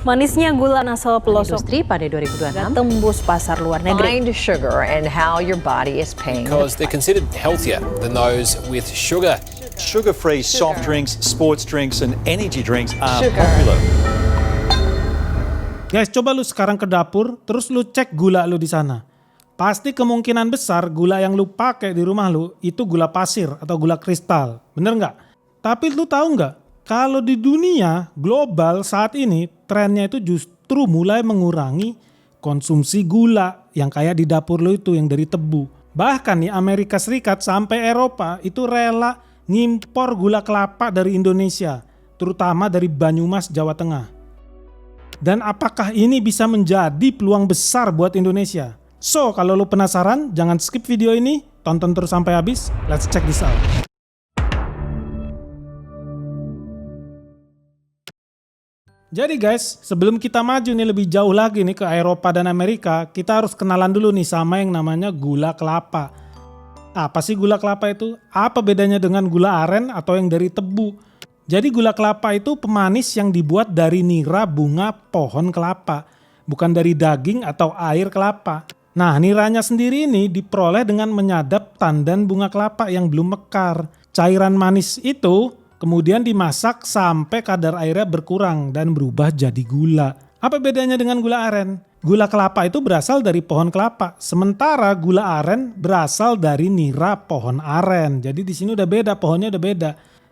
Manisnya gula nasional pelosok Industri pada 2026 tembus pasar luar negeri. Find sugar and how your body is paying. Because they're considered healthier than those with sugar. Sugar-free soft drinks, sports drinks, and energy drinks are Sugar. popular. Guys, coba lu sekarang ke dapur, terus lu cek gula lu di sana. Pasti kemungkinan besar gula yang lu pakai di rumah lu itu gula pasir atau gula kristal. Bener nggak? Tapi lu tahu nggak? Kalau di dunia global saat ini trennya itu justru mulai mengurangi konsumsi gula yang kayak di dapur lu itu yang dari tebu. Bahkan nih Amerika Serikat sampai Eropa itu rela ngimpor gula kelapa dari Indonesia, terutama dari Banyumas, Jawa Tengah. Dan apakah ini bisa menjadi peluang besar buat Indonesia? So, kalau lu penasaran, jangan skip video ini, tonton terus sampai habis. Let's check this out. Jadi guys, sebelum kita maju nih lebih jauh lagi nih ke Eropa dan Amerika, kita harus kenalan dulu nih sama yang namanya gula kelapa. Apa sih gula kelapa itu? Apa bedanya dengan gula aren atau yang dari tebu? Jadi gula kelapa itu pemanis yang dibuat dari nira bunga pohon kelapa, bukan dari daging atau air kelapa. Nah, niranya sendiri ini diperoleh dengan menyadap tandan bunga kelapa yang belum mekar. Cairan manis itu kemudian dimasak sampai kadar airnya berkurang dan berubah jadi gula. Apa bedanya dengan gula aren? Gula kelapa itu berasal dari pohon kelapa, sementara gula aren berasal dari nira pohon aren. Jadi di sini udah beda, pohonnya udah beda.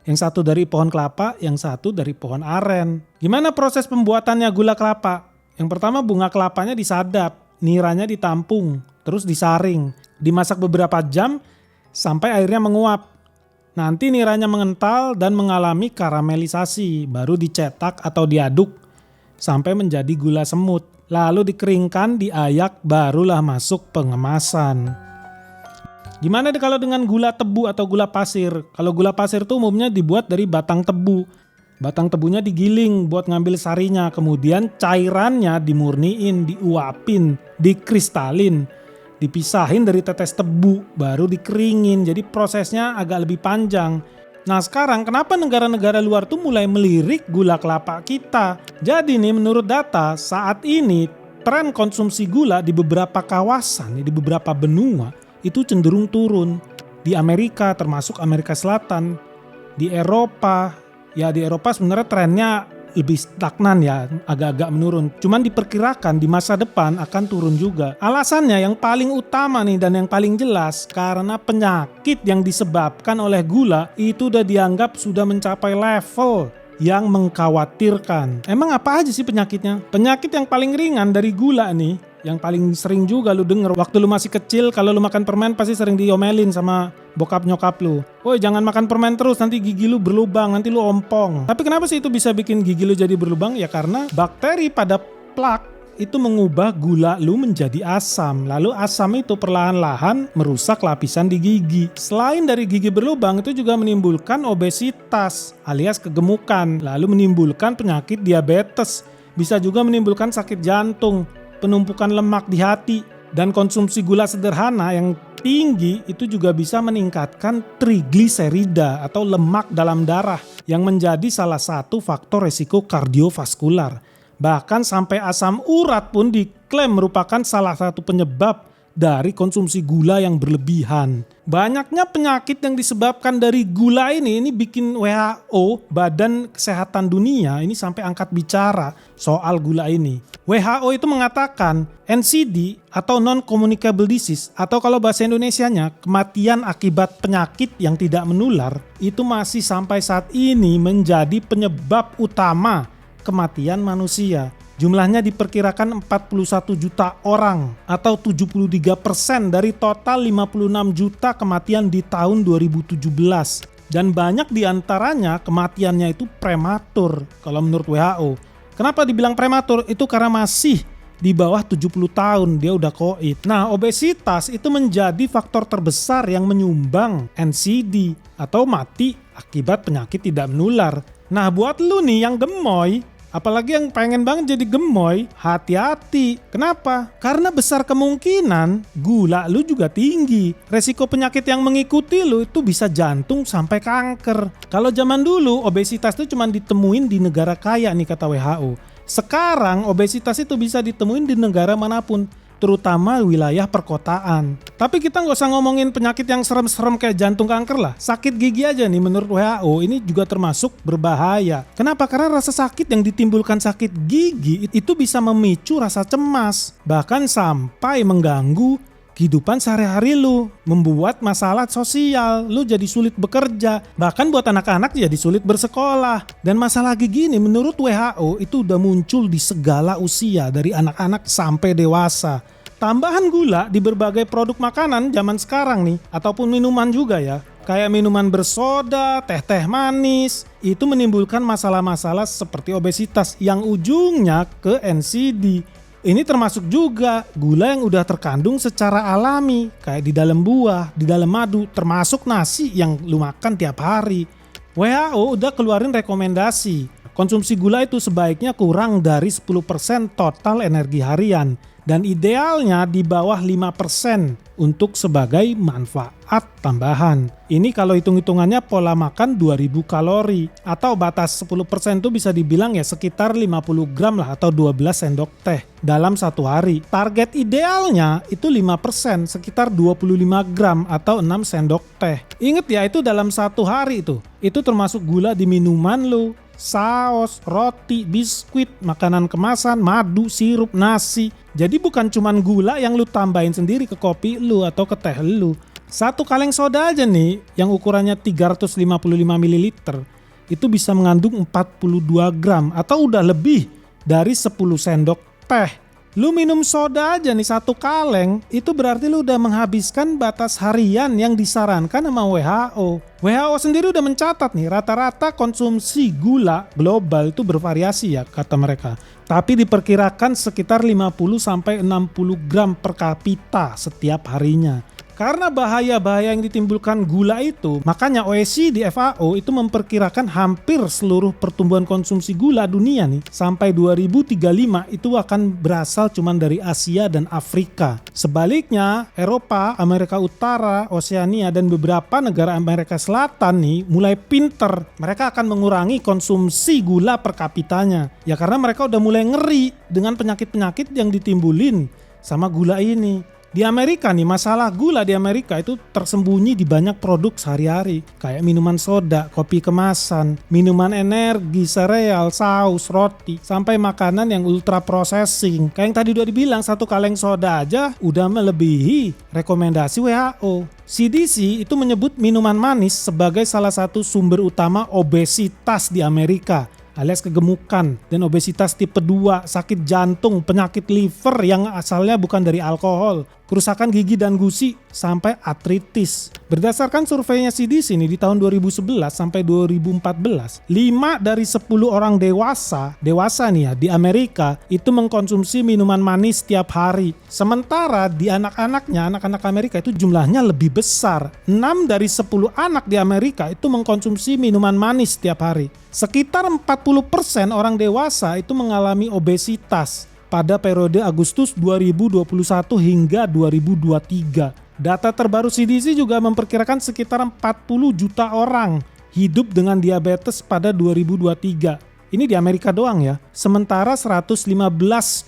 Yang satu dari pohon kelapa, yang satu dari pohon aren. Gimana proses pembuatannya gula kelapa? Yang pertama bunga kelapanya disadap. Niranya ditampung, terus disaring, dimasak beberapa jam sampai airnya menguap. Nanti niranya mengental dan mengalami karamelisasi, baru dicetak atau diaduk sampai menjadi gula semut. Lalu dikeringkan, diayak, barulah masuk pengemasan. Gimana deh kalau dengan gula tebu atau gula pasir? Kalau gula pasir itu umumnya dibuat dari batang tebu. Batang tebunya digiling buat ngambil sarinya, kemudian cairannya dimurniin, diuapin, dikristalin, dipisahin dari tetes tebu, baru dikeringin. Jadi prosesnya agak lebih panjang. Nah sekarang kenapa negara-negara luar tuh mulai melirik gula kelapa kita? Jadi nih menurut data saat ini tren konsumsi gula di beberapa kawasan, di beberapa benua itu cenderung turun. Di Amerika termasuk Amerika Selatan, di Eropa. Ya di Eropa sebenarnya trennya lebih stagnan ya, agak-agak menurun. Cuman diperkirakan di masa depan akan turun juga. Alasannya yang paling utama nih dan yang paling jelas karena penyakit yang disebabkan oleh gula itu udah dianggap sudah mencapai level yang mengkhawatirkan. Emang apa aja sih penyakitnya? Penyakit yang paling ringan dari gula nih, yang paling sering juga lu denger waktu lu masih kecil, kalau lu makan permen pasti sering diomelin sama bokap nyokap lu. Woi jangan makan permen terus, nanti gigi lu berlubang, nanti lu ompong. Tapi kenapa sih itu bisa bikin gigi lu jadi berlubang? Ya karena bakteri pada plak itu mengubah gula lu menjadi asam. Lalu asam itu perlahan-lahan merusak lapisan di gigi. Selain dari gigi berlubang itu juga menimbulkan obesitas alias kegemukan. Lalu menimbulkan penyakit diabetes. Bisa juga menimbulkan sakit jantung, penumpukan lemak di hati. Dan konsumsi gula sederhana yang tinggi itu juga bisa meningkatkan trigliserida atau lemak dalam darah yang menjadi salah satu faktor resiko kardiovaskular. Bahkan sampai asam urat pun diklaim merupakan salah satu penyebab dari konsumsi gula yang berlebihan. Banyaknya penyakit yang disebabkan dari gula ini bikin WHO, Badan Kesehatan Dunia, ini sampai angkat bicara soal gula ini. WHO itu mengatakan NCD atau non-communicable disease atau kalau bahasa Indonesianya kematian akibat penyakit yang tidak menular itu masih sampai saat ini menjadi penyebab utama kematian manusia. Jumlahnya diperkirakan 41 juta orang atau 73% dari total 56 juta kematian di tahun 2017. Dan banyak diantaranya kematiannya itu prematur kalau menurut WHO. Kenapa dibilang prematur? Itu karena masih di bawah 70 tahun dia udah koid. Nah obesitas itu menjadi faktor terbesar yang menyumbang NCD atau mati akibat penyakit tidak menular. Nah buat lu nih yang gemoy, apalagi yang pengen banget jadi gemoy, hati-hati. Kenapa? Karena besar kemungkinan gula lu juga tinggi. Resiko penyakit yang mengikuti lu itu bisa jantung sampai kanker. Kalau zaman dulu obesitas itu cuma ditemuin di negara kaya nih kata WHO. Sekarang obesitas itu bisa ditemuin di negara manapun, terutama wilayah perkotaan. Tapi kita nggak usah ngomongin penyakit yang serem-serem kayak jantung, kanker lah. Sakit gigi aja nih menurut WHO ini juga termasuk berbahaya. Kenapa? Karena rasa sakit yang ditimbulkan sakit gigi itu bisa memicu rasa cemas, bahkan sampai mengganggu kehidupan sehari-hari lu, membuat masalah sosial, lu jadi sulit bekerja, bahkan buat anak-anak jadi sulit bersekolah. Dan masalah gigi ini menurut WHO itu udah muncul di segala usia, dari anak-anak sampai dewasa. Tambahan gula di berbagai produk makanan zaman sekarang nih, ataupun minuman juga ya, kayak minuman bersoda, teh-teh manis, itu menimbulkan masalah-masalah seperti obesitas yang ujungnya ke NCD. Ini termasuk juga gula yang udah terkandung secara alami, kayak di dalam buah, di dalam madu, termasuk nasi yang lu makan tiap hari. WHO udah keluarin rekomendasi, konsumsi gula itu sebaiknya kurang dari 10% total energi harian, dan idealnya di bawah 5% untuk sebagai manfaat tambahan. Ini kalau hitung-hitungannya pola makan 2000 kalori, atau batas 10% itu bisa dibilang ya sekitar 50 gram lah atau 12 sendok teh dalam satu hari. Target idealnya itu 5%, sekitar 25 gram atau 6 sendok teh. Ingat ya, itu dalam satu hari itu. Itu termasuk gula di minuman lu, saus, roti, biskuit, makanan kemasan, madu, sirup, nasi. Jadi bukan cuman gula yang lu tambahin sendiri ke kopi lu atau ke teh lu. Satu kaleng soda aja nih yang ukurannya 355 ml itu bisa mengandung 42 gram atau udah lebih dari 10 sendok teh. Lu minum soda aja nih satu kaleng, itu berarti lu udah menghabiskan batas harian yang disarankan sama WHO. WHO sendiri udah mencatat nih, rata-rata konsumsi gula global itu bervariasi ya kata mereka. Tapi diperkirakan sekitar 50-60 gram per kapita setiap harinya. Karena bahaya-bahaya yang ditimbulkan gula itu, makanya OECD FAO itu memperkirakan hampir seluruh pertumbuhan konsumsi gula dunia nih sampai 2035 itu akan berasal cuman dari Asia dan Afrika. Sebaliknya, Eropa, Amerika Utara, Oseania dan beberapa negara Amerika Selatan nih mulai pinter. Mereka akan mengurangi konsumsi gula per kapitanya. Ya karena mereka udah mulai ngeri dengan penyakit-penyakit yang ditimbulin sama gula ini. Di Amerika nih, masalah gula di Amerika itu tersembunyi di banyak produk sehari-hari. Kayak minuman soda, kopi kemasan, minuman energi, sereal, saus, roti, sampai makanan yang ultra processing. Kayak yang tadi udah dibilang, satu kaleng soda aja udah melebihi rekomendasi WHO. CDC itu menyebut minuman manis sebagai salah satu sumber utama obesitas di Amerika, alias kegemukan, dan obesitas tipe 2, sakit jantung, penyakit liver yang asalnya bukan dari alkohol, kerusakan gigi dan gusi, sampai artritis. Berdasarkan surveinya CDC ini di tahun 2011 sampai 2014, 5 dari 10 orang dewasa nih ya di Amerika itu mengkonsumsi minuman manis tiap hari. Sementara di anak-anak Amerika itu jumlahnya lebih besar. 6 dari 10 anak di Amerika itu mengkonsumsi minuman manis tiap hari. Sekitar 40% orang dewasa itu mengalami obesitas pada periode Agustus 2021 hingga 2023. Data terbaru CDC juga memperkirakan sekitar 40 juta orang hidup dengan diabetes pada 2023. Ini di Amerika doang ya. Sementara 115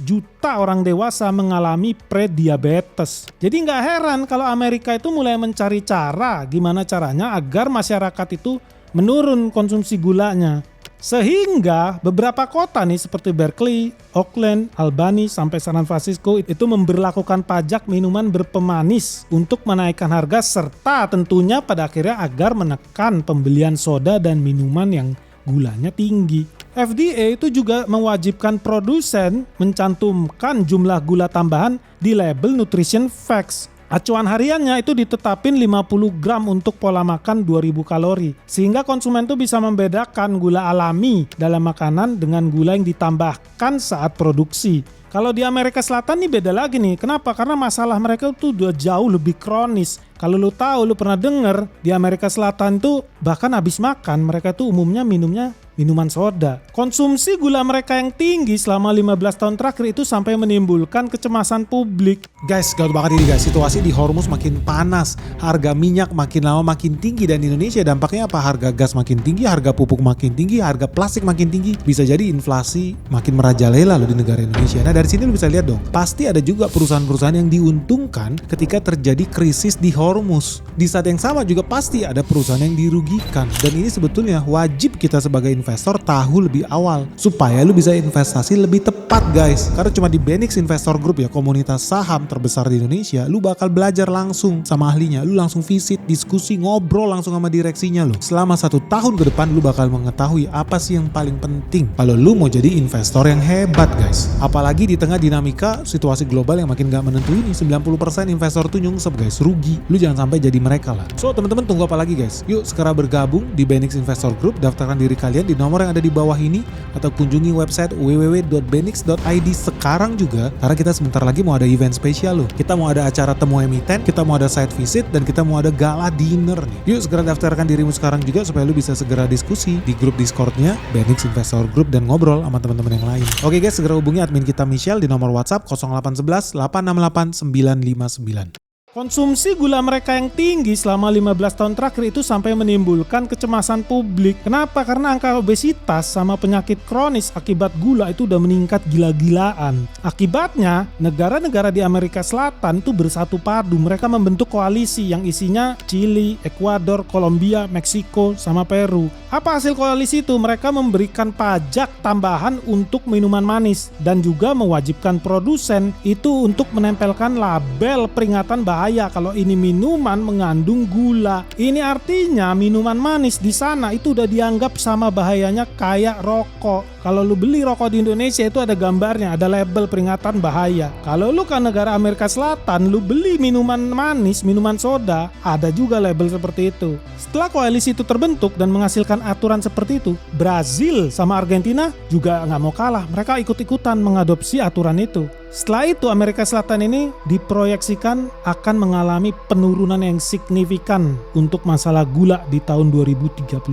juta orang dewasa mengalami prediabetes. Jadi nggak heran kalau Amerika itu mulai mencari cara gimana caranya agar masyarakat itu menurun konsumsi gulanya. Sehingga beberapa kota nih seperti Berkeley, Oakland, Albany, sampai San Francisco itu memberlakukan pajak minuman berpemanis untuk menaikkan harga serta tentunya pada akhirnya agar menekan pembelian soda dan minuman yang gulanya tinggi. FDA itu juga mewajibkan produsen mencantumkan jumlah gula tambahan di label Nutrition Facts. Acuan hariannya itu ditetapin 50 gram untuk pola makan 2000 kalori. Sehingga konsumen tuh bisa membedakan gula alami dalam makanan dengan gula yang ditambahkan saat produksi. Kalau di Amerika Selatan nih beda lagi nih. Kenapa? Karena masalah mereka tuh udah jauh lebih kronis. Kalau lu tahu, lu pernah denger di Amerika Selatan tuh bahkan habis makan mereka tuh umumnya minumnya minuman soda. Konsumsi gula mereka yang tinggi selama 15 tahun terakhir itu sampai menimbulkan kecemasan publik. Guys, gawat banget ini guys. Situasi di Hormuz makin panas, harga minyak makin lama makin tinggi, dan di Indonesia dampaknya apa? Harga gas makin tinggi, harga pupuk makin tinggi, harga plastik makin tinggi. Bisa jadi inflasi makin merajalela loh di negara Indonesia. Nah, dari sini lu bisa lihat dong, pasti ada juga perusahaan-perusahaan yang diuntungkan ketika terjadi krisis di Hormuz. Di saat yang sama juga pasti ada perusahaan yang dirugikan. Dan ini sebetulnya wajib kita sebagai investor tahu lebih awal supaya lu bisa investasi lebih tepat guys. Karena cuma di Benix Investor Group ya, komunitas saham terbesar di Indonesia, lu bakal belajar langsung sama ahlinya, lu langsung visit, diskusi, ngobrol langsung sama direksinya lu. Selama 1 tahun ke depan lu bakal mengetahui apa sih yang paling penting kalau lu mau jadi investor yang hebat guys. Apalagi di tengah dinamika situasi global yang makin gak menentu ini, 90% investor tuh nyungsep guys, rugi. Lu jangan sampai jadi mereka lah. So teman-teman tunggu apa lagi guys? Yuk segera bergabung di Benix Investor Group, daftarkan diri kalian di nomor yang ada di bawah ini atau kunjungi website www.benix.id sekarang juga, karena kita sebentar lagi mau ada event spesial loh. Kita mau ada acara temu emiten, kita mau ada site visit, dan kita mau ada gala dinner nih. Yuk segera daftarkan dirimu sekarang juga supaya lu bisa segera diskusi di grup Discordnya Benix Investor Group dan ngobrol sama teman-teman yang lain. Oke guys, segera hubungi admin kita Michelle di nomor WhatsApp 0811 868 959. Konsumsi gula mereka yang tinggi selama 15 tahun terakhir itu sampai menimbulkan kecemasan publik. Kenapa? Karena angka obesitas sama penyakit kronis akibat gula itu udah meningkat gila-gilaan. Akibatnya, negara-negara di Amerika Selatan itu bersatu padu. Mereka membentuk koalisi yang isinya Chili, Ekuador, Kolombia, Meksiko, sama Peru. Apa hasil koalisi itu? Mereka memberikan pajak tambahan untuk minuman manis dan juga mewajibkan produsen itu untuk menempelkan label peringatan bahaya kalau ini minuman mengandung gula. Ini artinya minuman manis di sana itu udah dianggap sama bahayanya kayak rokok. Kalau lu beli rokok di Indonesia itu ada gambarnya, ada label peringatan bahaya. Kalau lu ke negara Amerika Selatan, lu beli minuman manis, minuman soda, ada juga label seperti itu. Setelah koalisi itu terbentuk dan menghasilkan aturan seperti itu, Brazil sama Argentina juga nggak mau kalah. Mereka ikut-ikutan mengadopsi aturan itu. Setelah itu Amerika Selatan ini diproyeksikan akan mengalami penurunan yang signifikan untuk masalah gula di tahun 2035.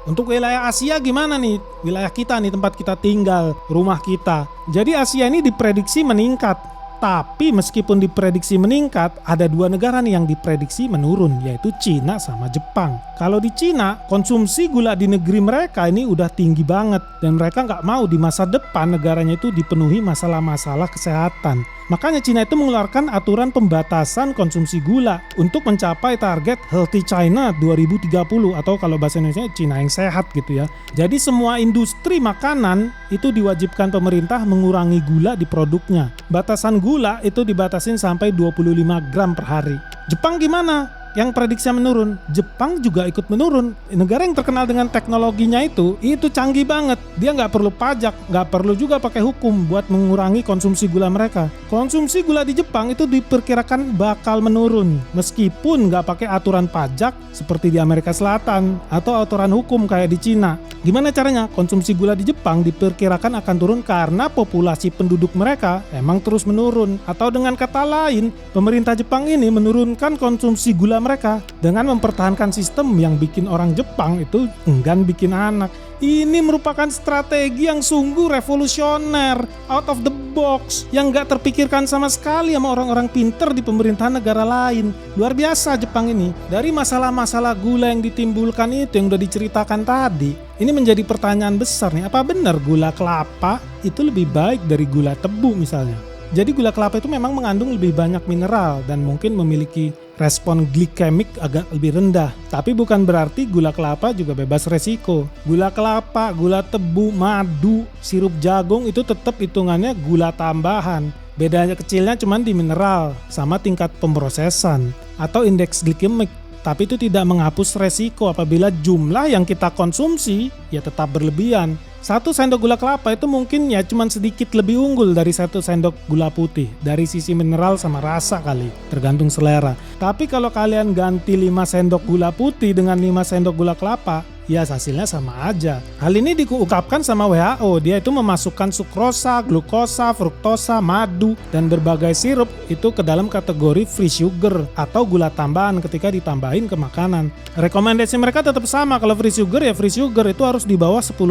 Untuk wilayah Asia gimana nih? Wilayah kita nih, tempat kita tinggal, rumah kita. Jadi Asia ini diprediksi meningkat. Tapi meskipun diprediksi meningkat, ada 2 negara nih yang diprediksi menurun, yaitu Cina sama Jepang. Kalau di Cina, konsumsi gula di negeri mereka ini udah tinggi banget. Dan mereka nggak mau di masa depan negaranya itu dipenuhi masalah-masalah kesehatan. Makanya Cina itu mengeluarkan aturan pembatasan konsumsi gula untuk mencapai target Healthy China 2030 atau kalau bahasa Indonesia Cina yang sehat gitu ya. Jadi semua industri makanan itu diwajibkan pemerintah mengurangi gula di produknya. Batasan gula itu dibatasin sampai 25 gram per hari. Jepang gimana? Yang prediksinya menurun, Jepang juga ikut menurun. Negara yang terkenal dengan teknologinya itu canggih banget. Dia nggak perlu pajak, nggak perlu juga pakai hukum buat mengurangi konsumsi gula mereka. Konsumsi gula di Jepang itu diperkirakan bakal menurun, meskipun nggak pakai aturan pajak seperti di Amerika Selatan atau aturan hukum kayak di Cina. Gimana caranya? Konsumsi gula di Jepang diperkirakan akan turun karena populasi penduduk mereka emang terus menurun. Atau dengan kata lain, pemerintah Jepang ini menurunkan konsumsi gula mereka dengan mempertahankan sistem yang bikin orang Jepang itu enggan bikin anak. Ini merupakan strategi yang sungguh revolusioner, out of the box, yang gak terpikirkan sama sekali sama orang-orang pinter di pemerintahan negara lain. Luar biasa Jepang ini. Dari masalah-masalah gula yang ditimbulkan itu yang udah diceritakan tadi, ini menjadi pertanyaan besar nih, apa benar gula kelapa itu lebih baik dari gula tebu misalnya? Jadi gula kelapa itu memang mengandung lebih banyak mineral dan mungkin memiliki respon glikemik agak lebih rendah. Tapi bukan berarti gula kelapa juga bebas resiko. Gula kelapa, gula tebu, madu, sirup jagung itu tetap hitungannya gula tambahan. Bedanya kecilnya cuma di mineral sama tingkat pemrosesan atau indeks glikemik. Tapi itu tidak menghapus resiko apabila jumlah yang kita konsumsi ya tetap berlebihan. 1 sendok gula kelapa itu mungkin ya cuman sedikit lebih unggul dari 1 sendok gula putih. Dari sisi mineral sama rasa kali, tergantung selera. Tapi kalau kalian ganti 5 sendok gula putih dengan 5 sendok gula kelapa, ya hasilnya sama aja. Hal ini diungkapkan sama WHO, dia itu memasukkan sukrosa, glukosa, fruktosa, madu, dan berbagai sirup itu ke dalam kategori free sugar atau gula tambahan ketika ditambahin ke makanan. Rekomendasi mereka tetap sama, kalau free sugar ya free sugar itu harus di bawah 10%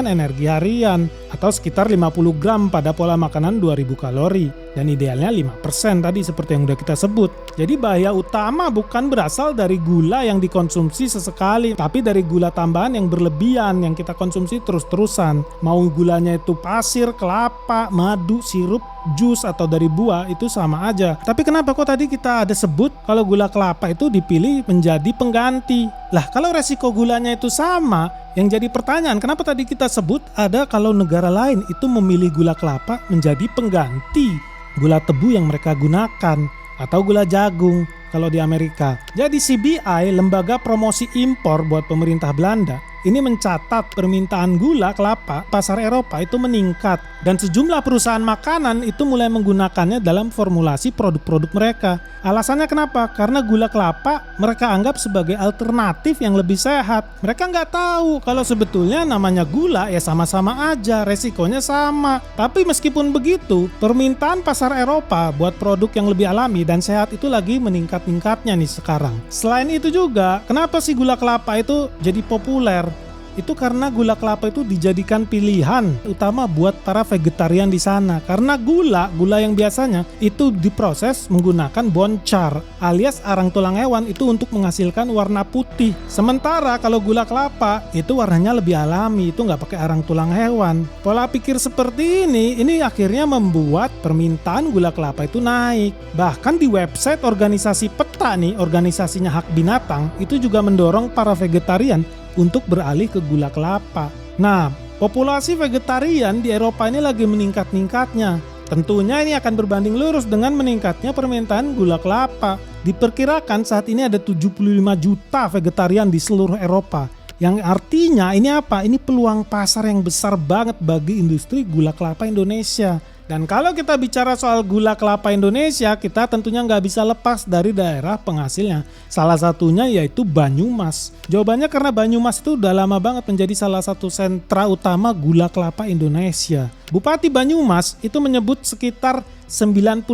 energi harian atau sekitar 50 gram pada pola makanan 2000 kalori dan idealnya 5% tadi seperti yang udah kita sebut. Jadi bahaya utama bukan berasal dari gula yang dikonsumsi sesekali, tapi dari gula tambahan yang berlebihan yang kita konsumsi terus-terusan. Mau gulanya itu pasir, kelapa, madu, sirup, jus atau dari buah itu sama aja. Tapi kenapa kok tadi kita ada sebut kalau gula kelapa itu dipilih menjadi pengganti? Lah kalau resiko gulanya itu sama, yang jadi pertanyaan kenapa tadi kita sebut ada kalau negara lain itu memilih gula kelapa menjadi pengganti gula tebu yang mereka gunakan atau gula jagung kalau di Amerika. Jadi CBI, lembaga promosi impor buat pemerintah Belanda, ini mencatat permintaan gula kelapa pasar Eropa itu meningkat dan sejumlah perusahaan makanan itu mulai menggunakannya dalam formulasi produk-produk mereka. Alasannya kenapa? Karena gula kelapa mereka anggap sebagai alternatif yang lebih sehat. Mereka nggak tahu kalau sebetulnya namanya gula ya sama-sama aja, resikonya sama. Tapi meskipun begitu, permintaan pasar Eropa buat produk yang lebih alami dan sehat itu lagi meningkat-ningkatnya nih sekarang. Selain itu juga, kenapa sih gula kelapa itu jadi populer? Itu karena gula kelapa itu dijadikan pilihan utama buat para vegetarian di sana. Karena gula yang biasanya itu diproses menggunakan boncar alias arang tulang hewan itu untuk menghasilkan warna putih. Sementara kalau gula kelapa itu warnanya lebih alami, itu nggak pakai arang tulang hewan. Pola pikir seperti ini akhirnya membuat permintaan gula kelapa itu naik. Bahkan di website organisasi PETA nih, organisasinya hak binatang, itu juga mendorong para vegetarian untuk beralih ke gula kelapa. Nah, populasi vegetarian di Eropa ini lagi meningkat-ningkatnya. Tentunya ini akan berbanding lurus dengan meningkatnya permintaan gula kelapa. Diperkirakan saat ini ada 75 juta vegetarian di seluruh Eropa. Yang artinya ini apa? Ini peluang pasar yang besar banget bagi industri gula kelapa Indonesia. Dan kalau kita bicara soal gula kelapa Indonesia, kita tentunya nggak bisa lepas dari daerah penghasilnya. Salah satunya yaitu Banyumas. Jawabannya karena Banyumas itu udah lama banget menjadi salah satu sentra utama gula kelapa Indonesia. Bupati Banyumas itu menyebut sekitar 90%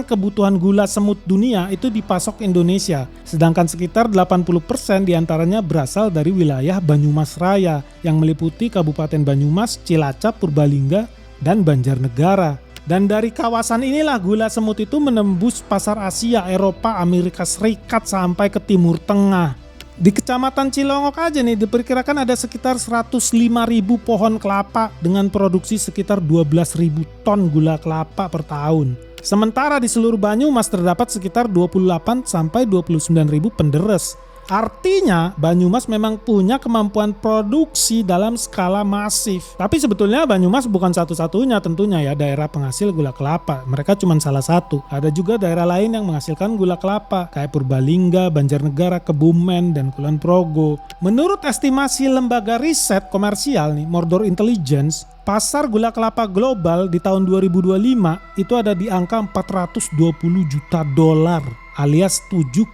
kebutuhan gula semut dunia itu dipasok Indonesia. Sedangkan sekitar 80% diantaranya berasal dari wilayah Banyumas Raya yang meliputi Kabupaten Banyumas, Cilacap, Purbalingga, dan Banjarnegara. Dan dari kawasan inilah gula semut itu menembus pasar Asia, Eropa, Amerika Serikat sampai ke Timur Tengah. Di Kecamatan Cilongok aja nih diperkirakan ada sekitar 105.000 pohon kelapa dengan produksi sekitar 12.000 ton gula kelapa per tahun. Sementara di seluruh Banyumas terdapat sekitar 28 sampai 29.000 penderes. Artinya Banyumas memang punya kemampuan produksi dalam skala masif. Tapi sebetulnya Banyumas bukan satu-satunya tentunya ya daerah penghasil gula kelapa. Mereka cuma salah satu. Ada juga daerah lain yang menghasilkan gula kelapa kayak Purbalingga, Banjarnegara, Kebumen, dan Kulon Progo. Menurut estimasi lembaga riset komersial nih, Mordor Intelligence, pasar gula kelapa global di tahun 2025 itu ada di angka 420 juta dolar alias 7,5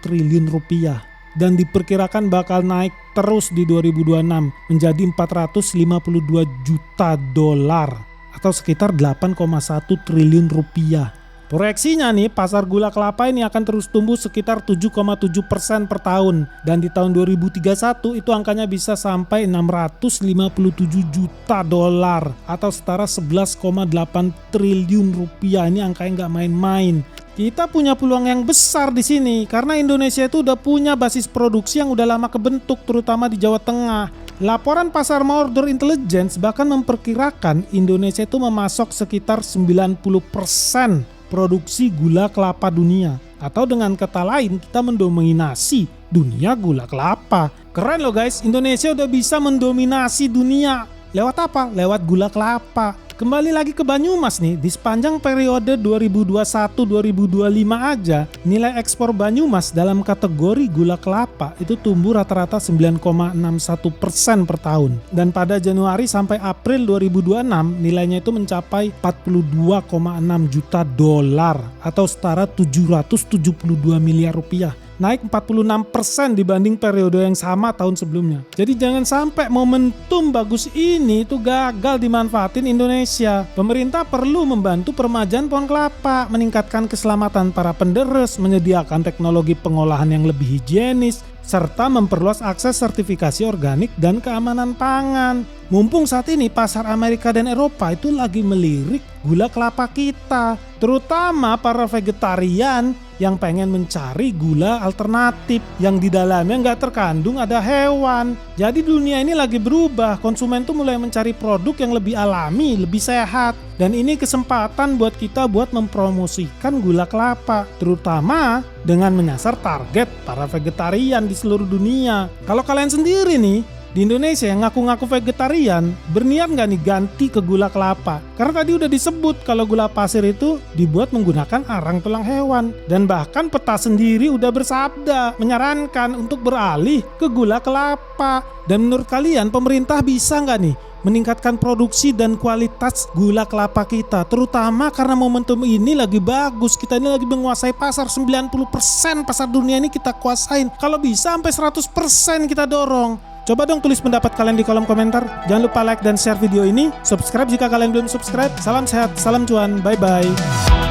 triliun rupiah dan diperkirakan bakal naik terus di 2026 menjadi 452 juta dolar atau sekitar 8,1 triliun rupiah. Proyeksinya nih pasar gula kelapa ini akan terus tumbuh sekitar 7,7% per tahun dan di tahun 2031 itu angkanya bisa sampai 657 juta dolar atau setara 11,8 triliun rupiah. Ini angkanya nggak main-main. Kita punya peluang yang besar di sini karena Indonesia itu udah punya basis produksi yang udah lama kebentuk terutama di Jawa Tengah. Laporan pasar Mordor Intelligence bahkan memperkirakan Indonesia itu memasok sekitar 90% produksi gula kelapa dunia. Atau dengan kata lain kita mendominasi dunia gula kelapa. Keren loh guys, Indonesia udah bisa mendominasi dunia. Lewat apa? Lewat gula kelapa. Kembali lagi ke Banyumas nih, di sepanjang periode 2021-2025 aja, nilai ekspor Banyumas dalam kategori gula kelapa itu tumbuh rata-rata 9,61% per tahun. Dan pada Januari sampai April 2026, nilainya itu mencapai 42,6 juta dolar atau setara 772 miliar rupiah. naik 46% dibanding periode yang sama tahun sebelumnya. Jadi jangan sampai momentum bagus ini itu gagal dimanfaatin Indonesia. Pemerintah perlu membantu peremajaan pohon kelapa, meningkatkan keselamatan para penderes, menyediakan teknologi pengolahan yang lebih higienis, serta memperluas akses sertifikasi organik dan keamanan pangan. Mumpung saat ini pasar Amerika dan Eropa itu lagi melirik gula kelapa kita, terutama para vegetarian yang pengen mencari gula alternatif yang di dalamnya nggak terkandung ada hewan. Jadi dunia ini lagi berubah, konsumen tuh mulai mencari produk yang lebih alami, lebih sehat. Dan ini kesempatan buat kita buat mempromosikan gula kelapa, terutama dengan menyasar target para vegetarian di seluruh dunia. Kalau kalian sendiri nih, di Indonesia yang ngaku-ngaku vegetarian, berniat nggak nih ganti ke gula kelapa? Karena tadi udah disebut kalau gula pasir itu dibuat menggunakan arang tulang hewan. Dan bahkan peta sendiri udah bersabda, menyarankan untuk beralih ke gula kelapa. Dan menurut kalian pemerintah bisa nggak nih meningkatkan produksi dan kualitas gula kelapa kita, terutama karena momentum ini lagi bagus. Kita ini lagi menguasai pasar, 90% pasar dunia ini kita kuasain. Kalau bisa sampai 100% kita dorong. Coba dong tulis pendapat kalian di kolom komentar. Jangan lupa like dan share video ini. Subscribe jika kalian belum subscribe. Salam sehat, salam cuan, bye-bye.